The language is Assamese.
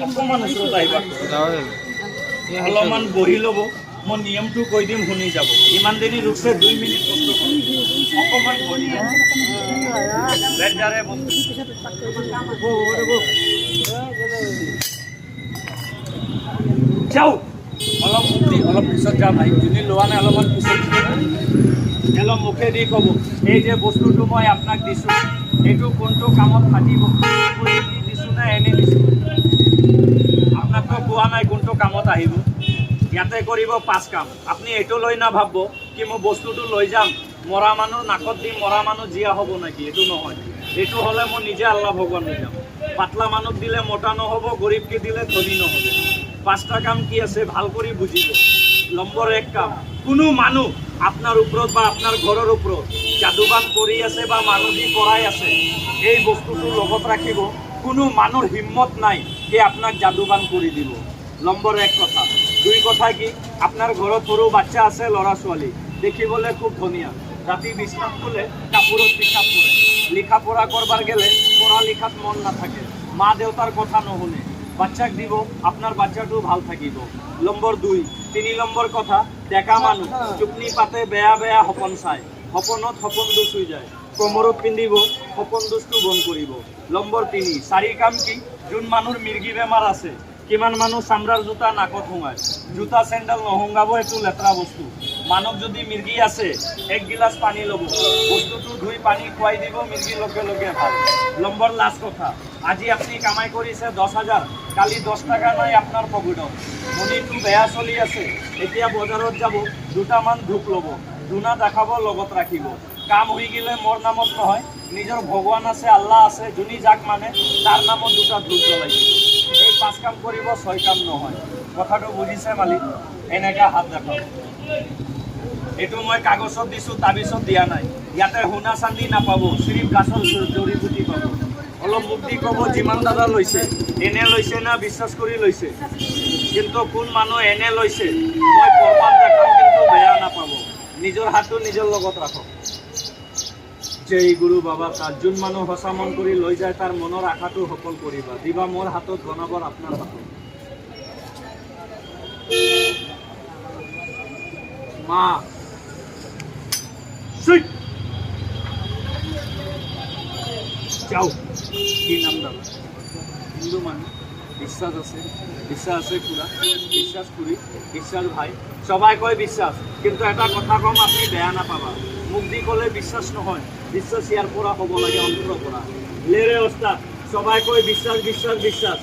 অকণমান ওচৰত আহিবা অলপমান বহি ল'ব মই নিয়মটো কৈ দিম শুনি যাব ইমান দেৰি ৰুকছে 2 মিনিট কষ্ট কৰক অকণমান বহি বেজাৰে যাও অলপ মুক্তি অলপ পিছত যাম ভাই যদি লোৱা নাই অলপমান পিছত অলপ মুখেদি ক'ব এই যে বস্তুটো মই আপোনাক দিছোঁ এইটো কোনটো কামত থাকিব দিছোঁ নে এনেই দিছোঁ আপোনাকতো কোৱা নাই কোনটো কামত আহিব ইয়াতে কৰিব 5 কাম আপুনি এইটো লৈ নাভাবিব কি মই বস্তুটো লৈ যাম মৰা মানুহ নাকত দি মৰা মানুহ জীয়া হ'ব নেকি এইটো নহয় এইটো হ'লে মই নিজে আল্লাহ ভগৱান হৈ যাম পাতলা মানুহ দিলে মোটা নহ'ব গৰীবকে দিলে ধনী নহ'ব 5টা কাম কি আছে ভাল কৰি বুজিব নম্বৰ 1 কাম কোনো মানুহ আপনাৰ উপৰত বা আপনাৰ ঘৰেৰ উপৰত জাদুবান কৰি আছে বা মানুহ দি কৰাই আছে এই বস্তুটো লগত ৰাখিব কোনো মানুহৰ হিম্মত নাই যে আপোনাক জাদুবান কৰি দিব নম্বৰ 1 কথা 2 কথা কি আপনাৰ ঘৰত সৰু বাচ্চা আছে ল'ৰা ছোৱালী দেখিবলৈ খুব ধুনীয়া ৰাতি বিছনাত শুলে কাপোৰত পিছাপ পৰে লিখা পঢ়া কৰবাৰ গেলে পড়া লিখাত মন নাথাকে মা দেউতাৰ কথা নুশুনে বাচ্চাক দিব আপনাৰ বাচ্চাটো ভাল থাকিব নম্বৰ 2 3 নম্বৰ কথা দেখা মানুহ চুপনি পাতে বেয়া বেয়া সপন চায় সপনত সপন দুচ হৈ যায় কোমৰত পিন্ধিব সপন দুচটো বন্ধ কৰিব নম্বৰ 3 4 কাম কি যোন মানুহৰ মিৰ্গী বেমাৰ আছে কিমান মানুহ চামৰাৰ জোতা নাকত সোমায় জোতা চেণ্ডেল নহংগাব এইটো লেতেৰা বস্তু মানুহ যদি মিৰ্গী আছে 1 গিলাচ পানী ল'ব বস্তুটো ধুই পানী খুৱাই দিব মিৰ্গী লগে লগে ভাল নম্বৰ লাষ্ট কথা আজি আপুনি কামাই কৰিছে 10,000 কালি 10 টাকা নাই আপনাৰ পকেটত মনিটো বেয়া চলি আছে এতিয়া বজাৰত যাব 2টামান ধূপ ল'ব ধূনা দেখাব লগত ৰাখিব কাম হৈ গেলে মোৰ নামত নহয় নিজৰ ভগৱান আছে আল্লাহ আছে যোনি যাক মানে তাৰ নামত 2টা ধূপ জ্বলাই এই 5 কাম কৰিব 6 কাম নহয় কথাটো বুজিছে মালিক এনেকা হাত দেখাব এইটো মই কাগজত দিছোঁ তাবিজত দিয়া নাই ইয়াতে সোণা চান্দি নাপাব শ্ৰী গাছৰ জড়ি বুটি পাব অলপ মুক্তি ক'ব যিমান দাদা লৈছে এনে লৈছে না বিশ্বাস কৰি লৈছে কিন্তু কোন মানুহ এনে লৈছে মই প্ৰমাণ দেখাম কিন্তু বেয়া নাপাব নিজৰ হাতটো নিজৰ লগত ৰাখক জয় গুৰু বাবা তাত যোন মানুহ সঁচা মন কৰি লৈ যায় তাৰ মনৰ আশাটো সফল কৰিবা দিবা মোৰ হাতত গণাবৰ আপোনাৰ হাতত মা সুইট যাও কি নাম দাদা হিন্দু মানুষ বিশ্বাস আছে পুরা বিশ্বাস করি বিশ্বাস ভাই সবাই কয় বিশ্বাস কিন্তু এটা কথা কম আপনি বেয়া নাপাবা মুখ দি কলে বিশ্বাস নহয় বিশ্বাস ইয়াৰ পৰা হ'ব লাগে অন্তৰৰ পৰা লেৰে ওস্তাদ সবাই কয় বিশ্বাস বিশ্বাস বিশ্বাস